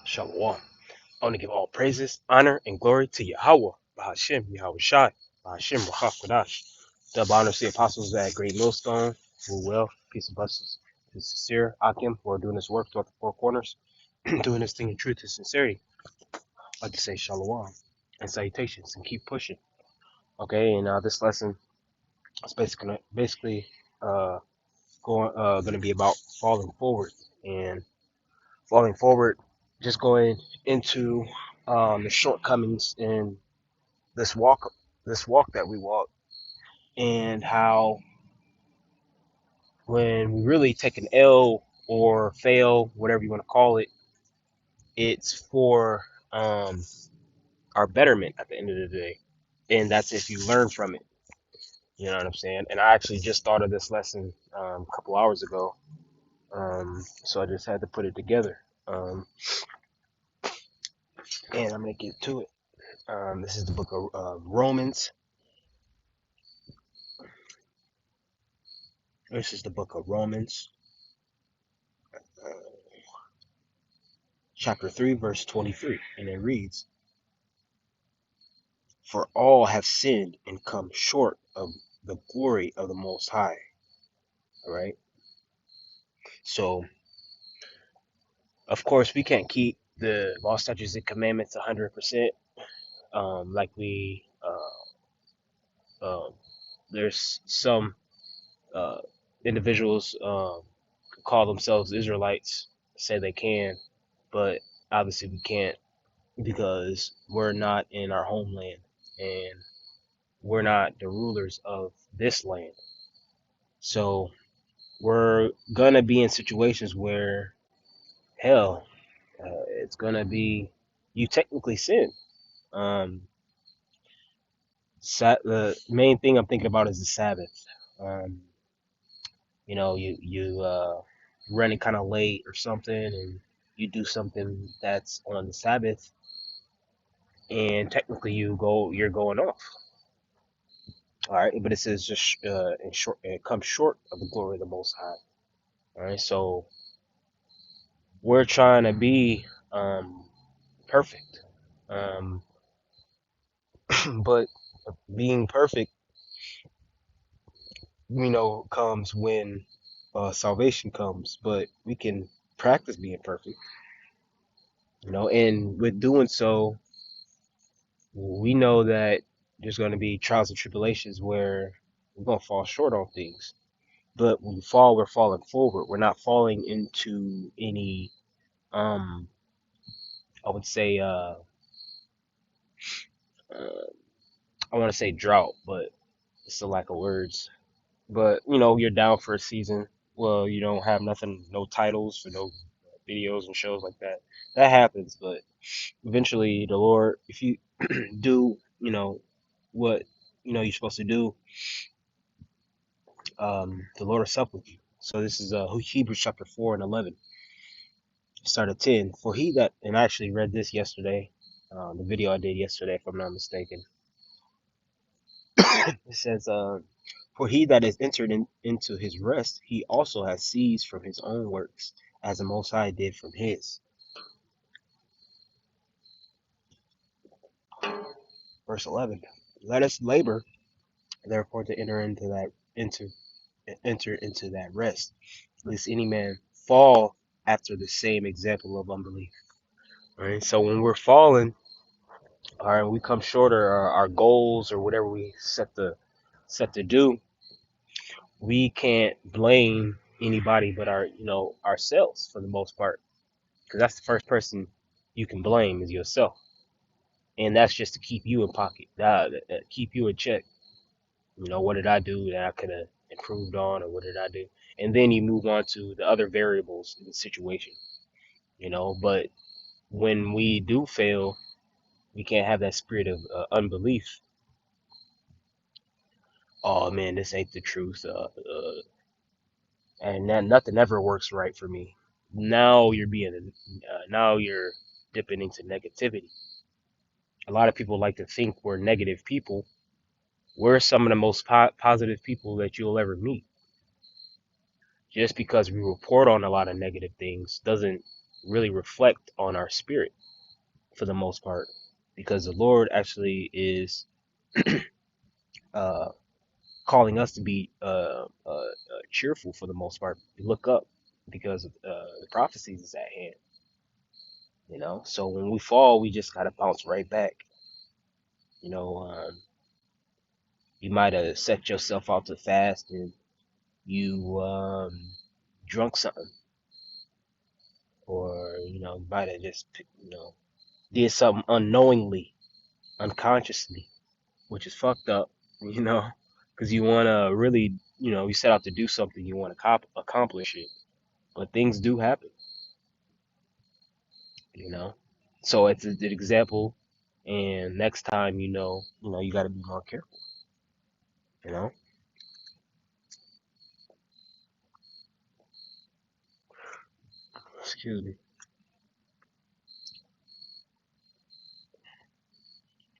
Shalom. I want to give all praises, honor, and glory to Yahweh, Bahashem, Yahweh Shai, Bahashem, Ruach Kodash. Double honors to the apostles at Great Millstone, who will, peace and blessings to sincere Akim, who are doing this work throughout the four corners, doing this thing in truth and sincerity. I'd like to say shalom and salutations and keep pushing. Okay, and this lesson is basically uh, going to be about falling forward and falling forward, just going into the shortcomings in this walk, this walk that we walk, and how when we really take an L or fail, whatever you want to call it, it's for um, our betterment at the end of the day, and that's if you learn from it. You know what I'm saying? And I actually just started this lesson a couple hours ago, so I just had to put it together, and I'm gonna get to it. This is the book of Romans. This is the book of Romans, uh, chapter 3, verse 23. And it reads, "For all have sinned and come short of the glory of the Most High." All right. So, of course, we can't keep the law, statutes, and commandments 100%. Like there's some uh, individuals call themselves Israelites, say they can, but obviously we can't because we're not in our homeland and we're not the rulers of this land. So we're gonna be in situations where, hell, it's gonna be you technically sin. Um, the main thing I'm thinking about is the Sabbath. Um, you running kind of late or something, and you do something that's on the Sabbath, and technically you're going off. All right, but it says just in short, it comes short of the glory of the Most High. All right, so we're trying to be perfect, um, but being perfect, comes when salvation comes. But we can practice being perfect, and with doing so, we know that there's going to be trials and tribulations where we're going to fall short on things. But when we fall, we're falling forward. We're not falling into any, um, I would say, uh, I want to say drought, but it's a lack of words. But you're down for a season. Well, you don't have nothing, no titles or no videos and shows like that. That happens, but eventually the Lord, if you do, what you're supposed to do, the Lord will sup with you. So this is Hebrews chapter 4 and 11. Start at 10. For he that, and I actually read this yesterday, the video I did yesterday, if I'm not mistaken. It says, for he that is entered into his rest, he also has ceased from his own works, as the Most High did from his. Verse 11. Let us labor, therefore, to enter into that rest, lest any man fall after the same example of unbelief. All right. So when we're falling, all right, we come short of our goals or whatever we set to do, we can't blame anybody but ourselves for the most part, because that's the first person you can blame is yourself, and that's just to keep you in pocket, keep you in check. What did I do that I could have improved on, or what did I do? And then you move on to the other variables in the situation. But when we do fail, we can't have that spirit of unbelief. Oh man, this ain't the truth. And then nothing ever works right for me. Now you're dipping into negativity. A lot of people like to think we're negative people. We're some of the most positive people that you'll ever meet. Just because we report on a lot of negative things doesn't really reflect on our spirit for the most part, because the Lord actually is uh, calling us to be cheerful for the most part. Look up because the prophecies is at hand, you know. So when we fall, we just gotta bounce right back. You know, you might have set yourself out to fast and you drunk something, or might have just did something unknowingly, unconsciously, which is fucked up. You know, because you want to really, you set out to do something, you want to accomplish it, but things do happen. You know, so it's an example, and next time, you got to be more careful. You know, excuse me.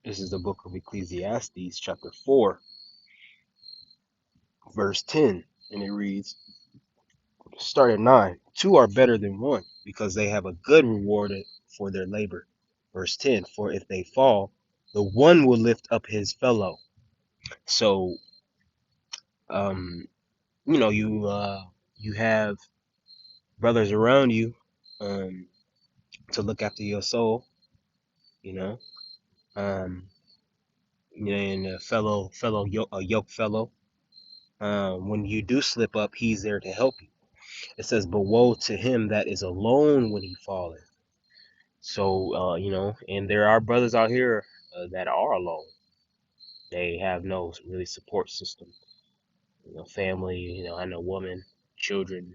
This is the book of Ecclesiastes, chapter 4, verse 10, and it reads, start at 9. Two are better than one, because they have a good reward for their labor. Verse 10, for if they fall, the one will lift up his fellow. So, um, you have brothers around you, to look after your soul, you know, um, and a a yoke fellow. When you do slip up, he's there to help you. It says, but woe to him that is alone when he falleth. So, and there are brothers out here that are alone. They have no really support system, family, I know women, children,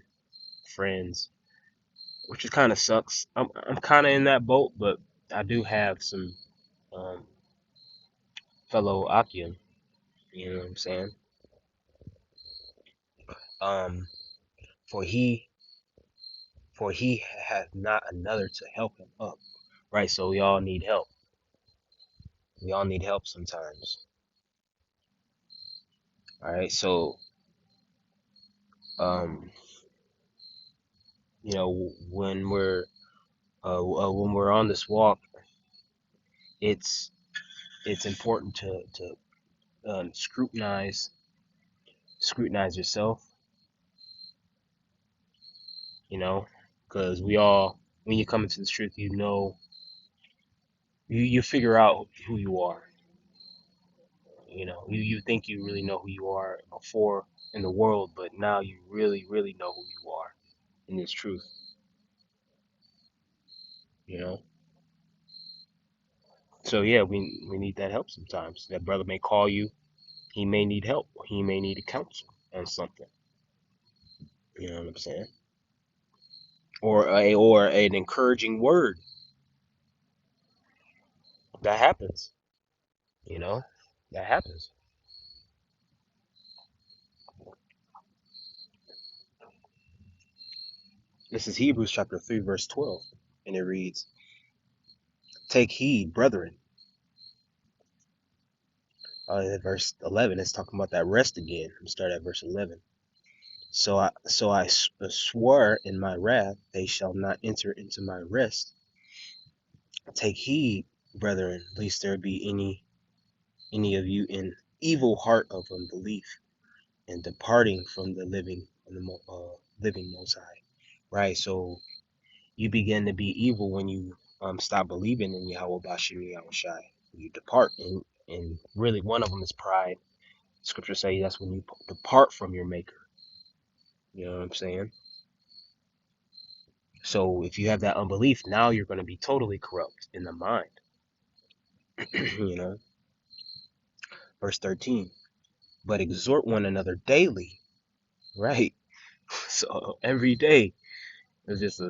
friends, which is kind of sucks. I'm kind of in that boat, but I do have some um, fellow Akian, you know what I'm saying? Um, for he, for he hath not another to help him up, right? So we all need help. We all need help sometimes. All right, so um, when we're on this walk, it's it's important to scrutinize yourself, you know, because we all, when you come into the truth, you figure out who you are. You think you really know who you are before in the world, but now you really really know who you are in this truth. You know, so yeah, we need that help sometimes. That brother may call you. He may need help, or he may need a counsel on something. You know what I'm saying? Or an encouraging word. That happens. You know, that happens. This is Hebrews chapter 3, verse 12, and it reads, take heed, brethren. Verse 11 is talking about that rest again. I'm start at verse 11. So I swore in my wrath, they shall not enter into my rest. Take heed, brethren, lest there be any of you in evil heart of unbelief, and departing from the living and the living Most High. Right. So you begin to be evil when you stop believing in Yahweh Bashim Yahushai. You depart, and really one of them is pride. Scripture say that's when you depart from your Maker. You know what I'm saying? So if you have that unbelief, now you're going to be totally corrupt in the mind. you know. Verse 13. But exhort one another daily, right? So every day, it's just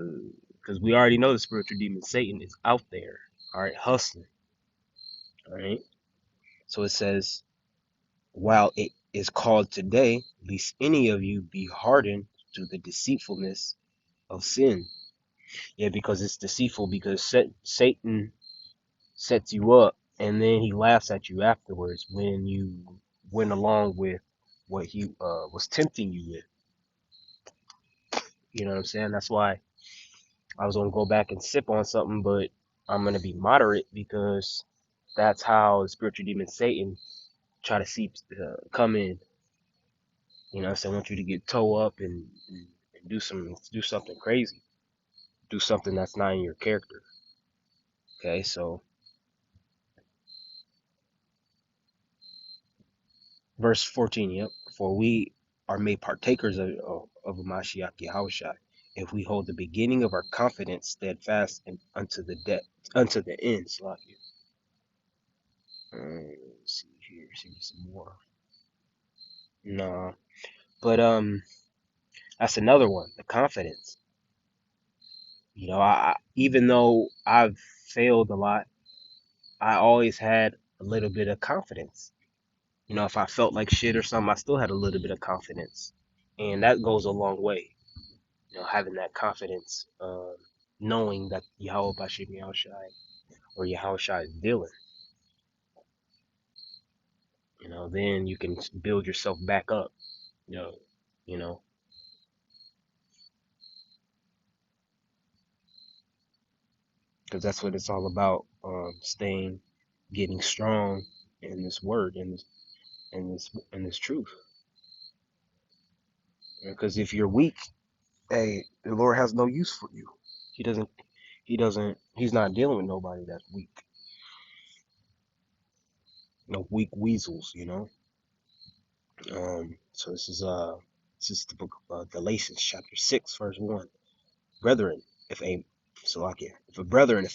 because we already know the spiritual demon Satan is out there, all right, hustling, all right. So it says, while it is called today, lest any of you be hardened to the deceitfulness of sin. Yeah, because it's deceitful, because Satan sets you up and then he laughs at you afterwards when you went along with what he was tempting you with. You know what I'm saying? That's why I was gonna go back and sip on something, but I'm gonna be moderate because that's how the spiritual demon Satan try to see come in. You know, so I want you to get toe up and do something crazy, do something that's not in your character. Okay, so verse 14. Yep, for we are made partakers of a Mashiach Yahushua if we hold the beginning of our confidence steadfast and unto the end. Slakia. Let's see here, see some more. No, but that's another one. The confidence. You know, even though I've failed a lot, I always had a little bit of confidence. You know, if I felt like shit or something, I still had a little bit of confidence, and that goes a long way. You know, having that confidence, knowing that Yahweh Bashim Yahushai or Yahushai is dealing. You know, then you can build yourself back up. You know, you know, because that's what it's all about. Staying, getting strong in this word, in this truth. Because if you're weak, hey, the Lord has no use for you. He doesn't. He's not dealing with nobody that's weak. No weak weasels, you know. So this is the book of Galatians, chapter 6, verse 1. Brethren, if a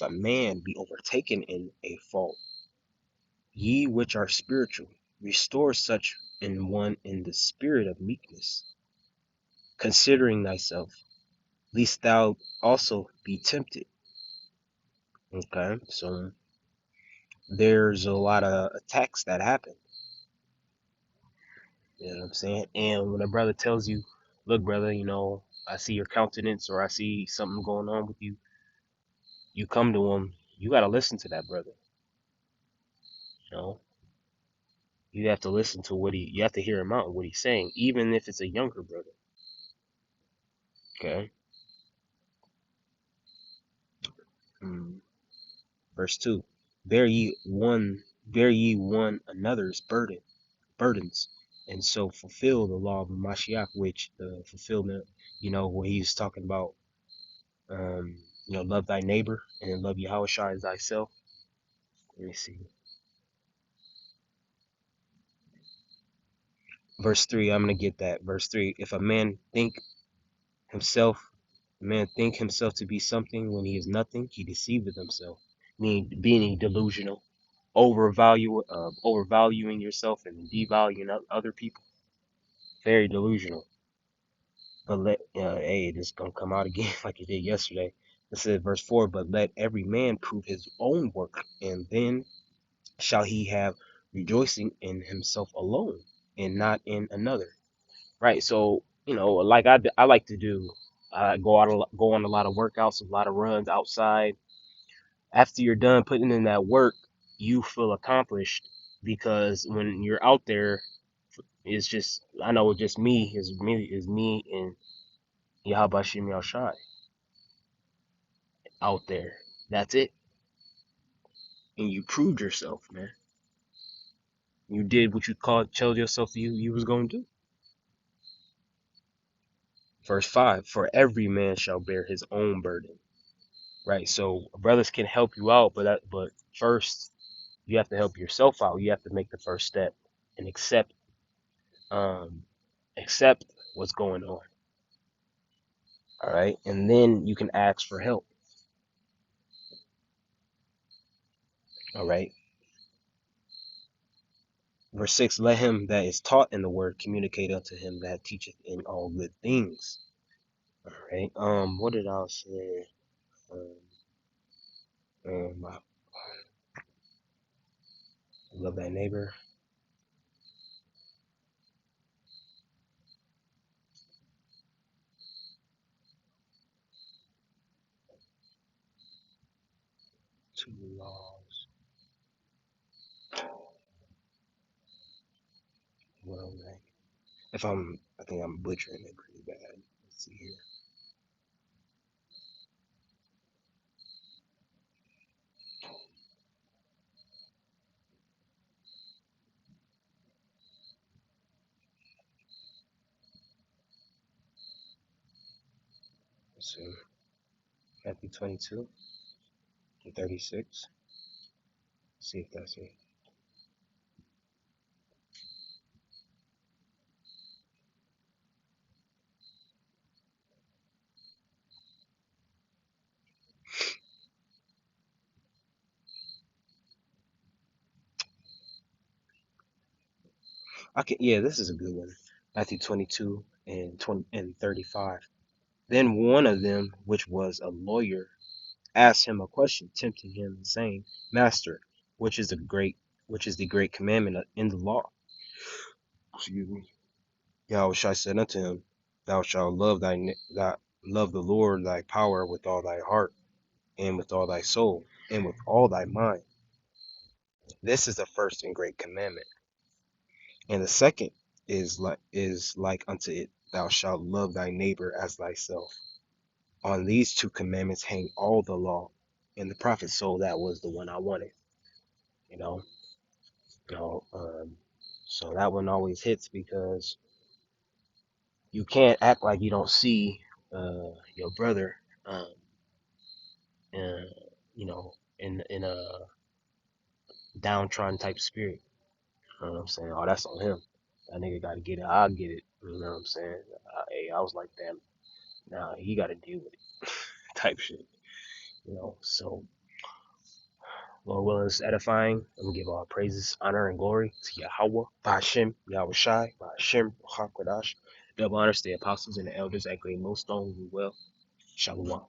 man be overtaken in a fault, ye which are spiritual, restore such in one in the spirit of meekness, considering thyself, lest thou also be tempted. Okay, so there's a lot of attacks that happen. You know what I'm saying? And when a brother tells you, look, brother, you know, I see your countenance or I see something going on with you, you come to him, you got to listen to that brother. You know, you have to listen to you have to hear him out, what he's saying, even if it's a younger brother. Okay. Mm. Verse 2. Bear ye one another's burdens, and so fulfill the law of Mashiach, which the fulfillment, you know, where he's talking about, you know, love thy neighbor and then love Yahweh as thyself. Let me see. Verse 3, I'm going to get that. Verse 3, if a himself, man think himself to be something when he is nothing, he deceiveth himself. Meaning being delusional, overvaluing yourself and devaluing other people. Very delusional. But hey, this is going to come out again like it did yesterday. It said, verse 4, but let every man prove his own work, and then shall he have rejoicing in himself alone and not in another. Right. So, you know, like I like to do, go on a lot of workouts, a lot of runs outside. After you're done putting in that work, you feel accomplished because when you're out there, it's just, I know it's just is me and Yahweh Shim Shai out there. That's it. And you proved yourself, man. You did what you told yourself you was going to do. Verse 5, for every man shall bear his own burden. Right. So brothers can help you out, but first you have to help yourself out. You have to make the first step and um accept what's going on. All right. And then you can ask for help. All right. Verse 6, let him that is taught in the word communicate unto him that teacheth in all good things. All right. What did I say? Um, I love that neighbor. Two laws. Well, man. I think I'm butchering it pretty bad. Let's see here. So Matthew 22 and 36. See if that's it. I can, yeah, this is a good one. Matthew 22 and 20 and 35. Then one of them, which was a lawyer, asked him a question, tempting him, saying, Master, which is the great which is the great commandment in the law? Excuse me. Yahushua said unto him, Thou shalt love love the Lord thy power with all thy heart, and with all thy soul, and with all thy mind. This is the first and great commandment. And the second is like unto it, Thou shalt love thy neighbor as thyself. On these two commandments hang all the law and the prophets. So that was the one I wanted, you know. You know, so that one always hits because you can't act like you don't see your brother, um, uh, you know, in a downtrodden type spirit. You know what I'm saying? Oh, that's on him. That nigga got to get it. I'll get it. You know what I'm saying? Hey, I was like, damn. Now he got to deal with it, type shit. You know. So Lord willing, it's edifying. I'm gonna give all praises, honor, and glory to Yahweh, Ba'ashem, Yahweh Shai, Ba'ashem, Hakwadash. Double honors to the apostles and the elders at Great Millstone. We will. Shalom.